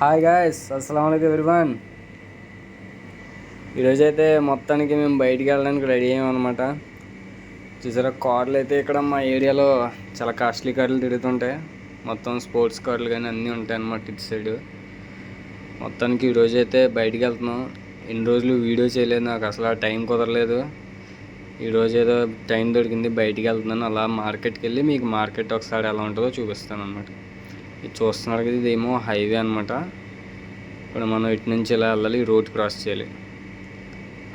Hi guys, అస్సలం everyone. ఈరోజైతే మొత్తానికి మేము బయటికి వెళ్ళడానికి రెడీ అయ్యామన్నమాట. చూసారా, కార్లు అయితే ఇక్కడ మా ఏరియాలో చాలా కాస్ట్లీ కార్లు తిరుగుతుంటాయి. మొత్తం స్పోర్ట్స్ కార్లు కానీ అన్నీ ఉంటాయి అన్నమాట ఇటు సైడ్. మొత్తానికి ఈరోజైతే బయటికి వెళ్తున్నాం. ఎన్ని రోజులు వీడియో చేయలేదు, నాకు అసలు టైం కుదరలేదు. ఈరోజు ఏదో టైం దొరికింది, బయటికి వెళ్తున్నాను. అలా మార్కెట్కి వెళ్ళి మీకు మార్కెట్ ఒకసారి ఎలా ఉంటుందో చూపిస్తాను అన్నమాట. ఇది చూస్తున్నారు కదా, ఇదేమో హైవే అనమాట. ఇప్పుడు మనం ఇటు నుంచి ఇలా వెళ్ళాలి, రోడ్ క్రాస్ చేయాలి.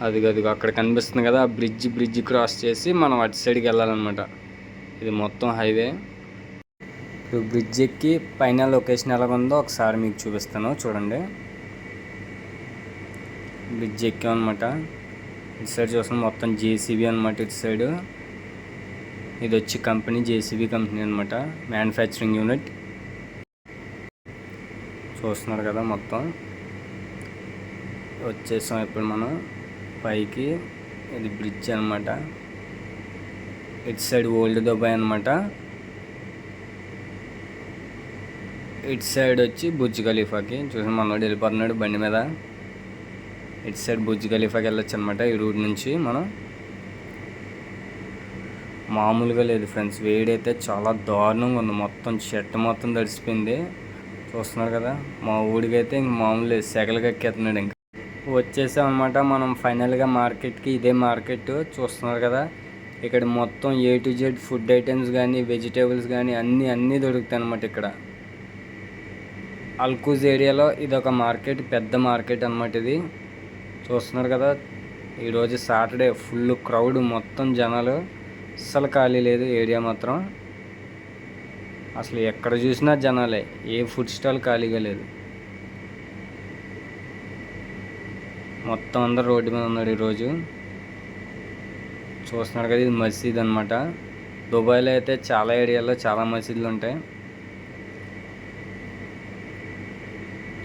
అది అక్కడ కనిపిస్తుంది కదా, ఆ బ్రిడ్జ్ క్రాస్ చేసి మనం అటు సైడ్కి వెళ్ళాలన్నమాట. ఇది మొత్తం హైవే. ఇప్పుడు బ్రిడ్జ్ ఎక్కి పైన లొకేషన్ ఎలాగుందో ఒకసారి మీకు చూపిస్తాను, చూడండి. బ్రిడ్జ్ ఎక్కామన్నమాట. ఇటు సైడ్ చూస్తాం మొత్తం జేసీబీ అనమాట. ఇటు సైడ్ ఇది వచ్చి కంపెనీ, జేసీబీ కంపెనీ అనమాట, మ్యానుఫ్యాక్చరింగ్ యూనిట్. చూస్తున్నారు కదా, మొత్తం వచ్చేసాం ఇప్పుడు మనం పైకి. ఇది బ్రిడ్జ్ అనమాట. ఇటు సైడ్ ఓల్డ్ దుబాయ్ అనమాట. ఇటు సైడ్ వచ్చి బుర్జ్ ఖలీఫాకి. చూసి మనోడు వెళ్ళిపోతున్నాడు బండి మీద. ఇటు సైడ్ బుర్జ్ ఖలీఫాకి వెళ్ళొచ్చు అనమాట. ఈ రూట్ నుంచి మనం మామూలుగా లేదు ఫ్రెండ్స్, వేడైతే చాలా దారుణంగా ఉంది. మొత్తం చెట్టు మొత్తం తడిసిపోయింది. చూస్తున్నారు కదా, మా ఊడికైతే ఇంక మామూలు లేదు, సెగలుగా ఎక్కేస్తున్నాడు. ఇంకా వచ్చేసాం అనమాట మనం ఫైనల్గా మార్కెట్కి. ఇదే మార్కెట్ చూస్తున్నారు కదా, ఇక్కడ మొత్తం A to Z food items కానీ వెజిటేబుల్స్ కానీ అన్నీ దొరుకుతాయి అనమాట. ఇక్కడ అల్కూజ్ ఏరియాలో ఇది ఒక మార్కెట్, పెద్ద మార్కెట్ అనమాట ఇది. చూస్తున్నారు కదా, ఈరోజు సాటర్డే, ఫుల్ క్రౌడ్, మొత్తం జనాలు, అస్సలు ఖాళీ లేదు ఏరియా మాత్రం. అసలు ఎక్కడ చూసినా జనాలే, ఏ ఫుడ్ స్టాల్ ఖాళీగా లేదు. మొత్తం అందరు రోడ్డు మీద ఉన్నారు ఈరోజు. చూస్తున్నారు కదా, ఇది మసీద్ అనమాట. దుబాయ్లో అయితే చాలా ఏరియాల్లో చాలా మసీదులు ఉంటాయి.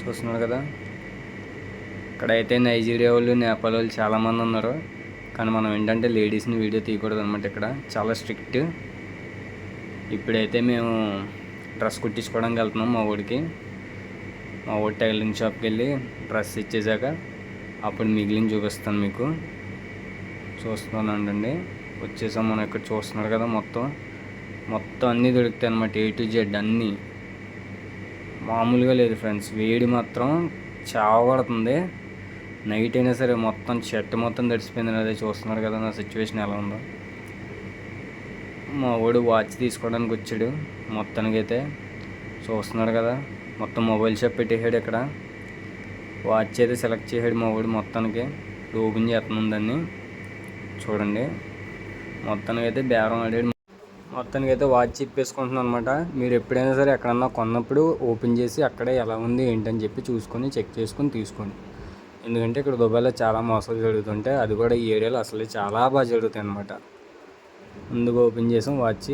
చూస్తున్నారు కదా, ఇక్కడైతే నైజీరియా వాళ్ళు, నేపాల్ వాళ్ళు చాలామంది ఉన్నారు. కానీ మనం ఏంటంటే లేడీస్ని వీడియో తీయకూడదు అనమాట. ఇక్కడ చాలా స్ట్రిక్ట్. ఇప్పుడైతే మేము డ్రెస్ కుట్టించుకోవడానికి వెళ్తున్నాం మా ఊడికి. మా ఊడి టైలరింగ్ షాప్కి వెళ్ళి డ్రెస్ ఇచ్చేసాక అప్పుడు మిగిలిన చూపిస్తాను మీకు. చూస్తున్నానండి, వచ్చేసాం మనం. ఇక్కడ చూస్తున్నారు కదా, మొత్తం అన్నీ దొరుకుతాయి అన్నమాట. A to Z అన్నీ. మామూలుగా లేదు ఫ్రెండ్స్, వేడి మాత్రం చావగడుతుంది. నైట్ అయినా సరే మొత్తం చెట్టు మొత్తం తడిసిపోయింది. అదే చూస్తున్నారు కదా నా సిచ్యువేషన్ ఎలా ఉందో. మా వాడు వాచ్ తీసుకోవడానికి వచ్చాడు. మొత్తానికైతే చూస్తున్నారు కదా, మొత్తం మొబైల్ షాప్ పెట్టేసాడు ఇక్కడ. వాచ్ అయితే సెలెక్ట్ చేసాడు మా వాడు. మొత్తానికి ఓపెన్ చేస్తున్నాం దాన్ని, చూడండి. మొత్తానికైతే బేరం ఆడాడు. మొత్తానికైతే వాచ్ ఇప్పేసుకుంటున్నాను అనమాట. మీరు ఎప్పుడైనా సరే ఎక్కడన్నా కొన్నప్పుడు ఓపెన్ చేసి అక్కడే ఎలా ఉంది ఏంటని చెప్పి చూసుకొని చెక్ చేసుకొని తీసుకోండి. ఎందుకంటే ఇక్కడ దుబాయ్లో చాలా మోసాలు జరుగుతుంటాయి. అది కూడా ఈ ఏరియాలో అసలు చాలా బాగా జరుగుతాయి అన్నమాట. ముందుగా ఓపెన్ చేసాం వాచ్.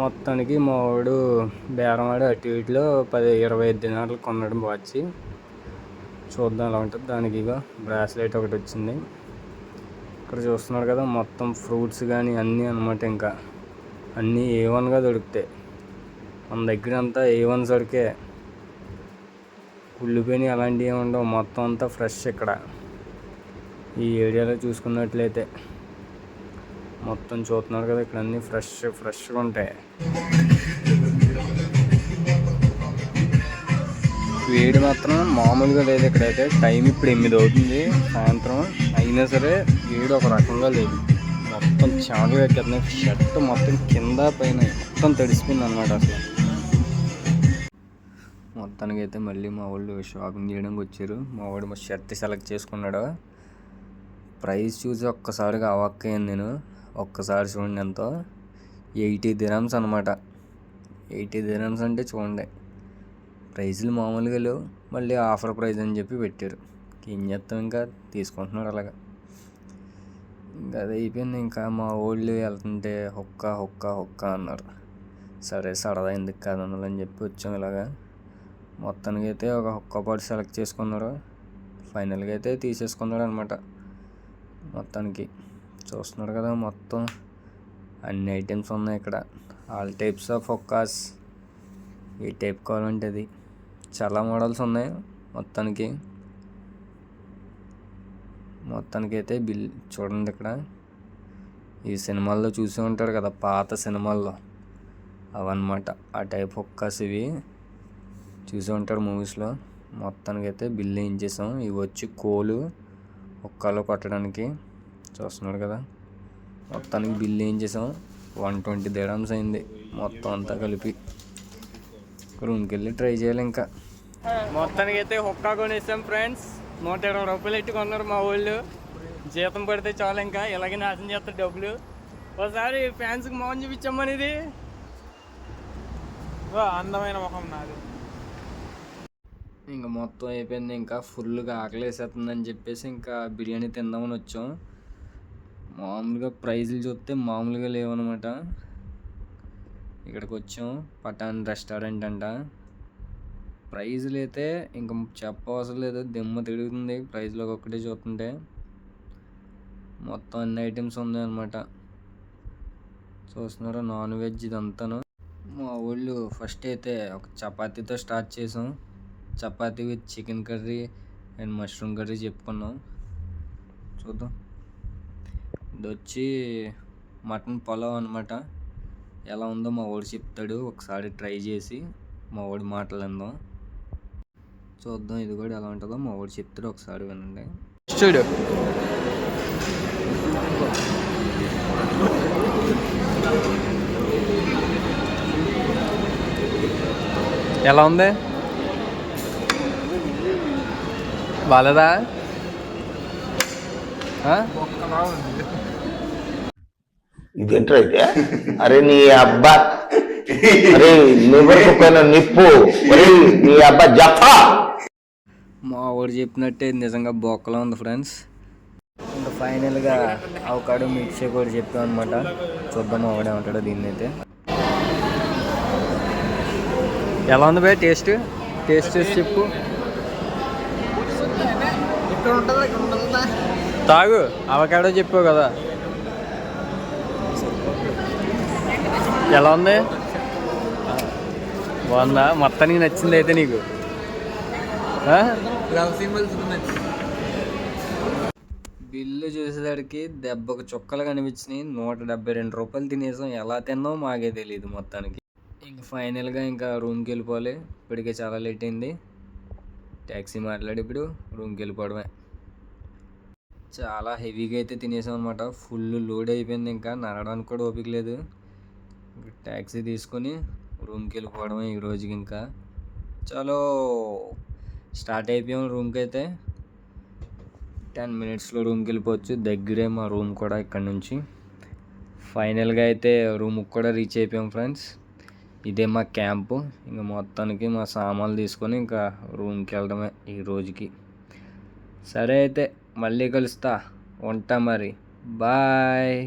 మొత్తానికి మా వాడు బేరం ఆడి అటు ఇటులో 10-25 దినాలు కొన్నాడు వాచ్. చూద్దాం ఎలా ఉంటుంది. దానికి ఇక బ్రాస్లెట్ ఒకటి వచ్చింది. ఇక్కడ చూస్తున్నారు కదా, మొత్తం ఫ్రూట్స్ కానీ అన్నీ అనమాట. ఇంకా అన్నీ A1గా దొరుకుతాయి. మన దగ్గర అంతా A1 సరికే, కుళ్ళిపోయినాయి అలాంటివి ఏమి ఉండవు. మొత్తం అంతా ఫ్రెష్ ఇక్కడ ఈ ఏరియాలో చూసుకున్నట్లయితే. మొత్తం చూస్తున్నారు కదా, ఇక్కడ అన్నీ ఫ్రెష్గా ఉంటాయి. వేడి మాత్రం మామూలుగా లేదు ఇక్కడైతే. టైం ఇప్పుడు 8 అవుతుంది సాయంత్రం, అయినా సరే వేడి ఒక రకంగా లేదు. మొత్తం చాటుగా ఎక్కేస్తున్నాయి. షర్ట్ మొత్తం కింద పైన మొత్తం తడిసిపోయింది అనమాట అసలు. మొత్తానికైతే మళ్ళీ మా వాళ్ళు షాపింగ్ చేయడానికి వచ్చారు. మా వాడు మా షర్ట్ సెలెక్ట్ చేసుకున్నాడు. ప్రైస్ చూసి ఒక్కసారిగా అవాక్కయ్యాను నేను. ఒక్కసారి చూడండి ఎంతో, 80 dirhams అనమాట. 80 dirhams అంటే చూడండి, ప్రైజులు మామూలుగా లేవు. మళ్ళీ ఆఫర్ ప్రైజ్ అని చెప్పి పెట్టారు. ఏం చేస్తాం, ఇంకా తీసుకుంటున్నాడు అలాగా. ఇంకా అది అయిపోయింది. ఇంకా మా వాళ్ళు వెళ్తుంటే హొక్క అన్నారు. సరే సరదా ఎందుకు కాదనాలని చెప్పి వచ్చాం ఇలాగా. మొత్తానికి అయితే ఒక హొక్క పాటు సెలెక్ట్ చేసుకున్నాడు. ఫైనల్గా అయితే తీసేసుకున్నాడు అనమాట. మొత్తానికి చూస్తున్నారు కదా, మొత్తం అన్ని ఐటమ్స్ ఉన్నాయి ఇక్కడ. ఆల్ టైప్స్ ఆఫ్ హొక్కాస్, ఏ టైప్ కావాలంటే అది. చాలా మోడల్స్ ఉన్నాయి. మొత్తానికి అయితే బిల్ చూడండి. ఇక్కడ ఈ సినిమాల్లో చూసి ఉంటారు కదా, పాత సినిమాల్లో అవన్నమాట. ఆ టైప్ హుక్కాస్ ఇవి చూసి ఉంటారు మూవీస్లో. మొత్తానికి అయితే బిల్ వేయించేసాం. ఇవి వచ్చి కోలు హుక్కాలో కొట్టడానికి చూస్తున్నాడు కదా. మొత్తానికి బిల్ వేయించేసాం. 120 dirhams అయింది మొత్తం అంతా కలిపి. రూమ్కి వెళ్ళి ట్రై చేయాలి ఇంకా. మొత్తానికి అయితే హుక్కా కొనేసాం ఫ్రెండ్స్. 120 రూపాయలు ఎట్టి కొన్నారు మా వాళ్ళు. జీతం పడితే చాలు, ఇంకా ఇలాగే నాశనం చేస్తారు డబ్బులు. ఒకసారి ఫ్యాన్స్కి మోహన్ చూపించమ్మని. ఇది అందమైన ముఖం నాది. ఇంకా మొత్తం అయిపోయింది. ఇంకా ఫుల్గా ఆకలి వేసేస్తుందని చెప్పేసి ఇంకా బిర్యానీ తిందామని వచ్చాం. మామూలుగా ప్రైజులు చూస్తే మామూలుగా లేవన్నమాట. ఇక్కడికి వచ్చాం. పఠాన్ రెస్టారెంట్ అంట. ప్రైజులు అయితే ఇంకా చెప్పవసరం లేదు, దిమ్మ తిరుగుతుంది ప్రైజ్లో ఒక్కటే చూస్తుంటే. మొత్తం అన్ని ఐటమ్స్ ఉన్నాయి అన్నమాట. చూస్తున్నారు నాన్ వెజ్ ఇదంతాను. మా వాళ్ళు ఫస్ట్ అయితే ఒక చపాతీతో స్టార్ట్ చేసాం. Chapati with chicken curry and mushroom curry చెప్పుకున్నాం. చూద్దాం. ఇది వచ్చి మటన్ పులావ్ అనమాట. ఎలా ఉందో మా వాడు చెప్తాడు. ఒకసారి ట్రై చేసి మా వాడి మాటలు విందాం. చూద్దాం ఇది కూడా ఎలా ఉంటుందో మా వాడు చెప్తాడు. ఒకసారి వినండి. చూడు ఎలా ఉంది, బాలేదా? ఇదేంటో అయితే, అరే నీ అబ్బా, అరే నివరకపోయిన నిప్పు, నీ అబ్బా జఫా. మా వాడు చెప్పినట్టే నిజంగా బొక్కలో ఉంది ఫ్రెండ్స్. ఇంకా ఫైనల్గా అవకాడో మిల్క్ షేక్ కూడా చెప్పాం అనమాట. చూద్దాం మా వాడు ఏమంటాడో దీన్ని అయితే. ఎలా ఉంది బే టేస్ట్ చేసి చెప్పు. తాగు, అవకాడో చెప్పావు కదా. ఎలా ఉంది, బాగుందా? మొత్తానికి నచ్చింది అయితే నీకు? బిల్లు చూసేసరికి దెబ్బకు చుక్కలు కనిపించినాయి. 172 రూపాయలు తినేసాం. ఎలా తిన్నామో మాకే తెలియదు మొత్తానికి. ఇంకా ఫైనల్గా ఇంకా రూమ్కి వెళ్ళిపోవాలి. ఇప్పటికే చాలా లేట్ అయింది. ట్యాక్సీ మాట్లాడి ఇప్పుడు రూమ్కి వెళ్ళిపోవడమే. చాలా హెవీగా అయితే తినేసాం అనమాట. ఫుల్ లోడ్ అయిపోయింది. ఇంకా నడవడానికి కూడా ఓపిక లేదు. ట్యాక్సీ తీసుకొని రూమ్కి వెళ్ళిపోవడమే ఈ రోజుకి. ఇంకా చలో స్టార్ట్ అయిపోయాం రూమ్కి అయితే. 10 minutesలో రూమ్కి వెళ్ళిపోవచ్చు. దగ్గరే మా రూమ్ కూడా ఇక్కడ నుంచి. ఫైనల్గా అయితే రూమ్కి కూడా రీచ్ అయిపోయాం ఫ్రెండ్స్. ఇదే మా క్యాంపు. ఇంకా మొత్తానికి మా సామాన్లు తీసుకొని ఇంకా రూమ్కి వెళ్ళడమే ఈ రోజుకి. సరే అయితే మళ్ళీ కలుస్తా, ఉంటా మరి, బాయ్.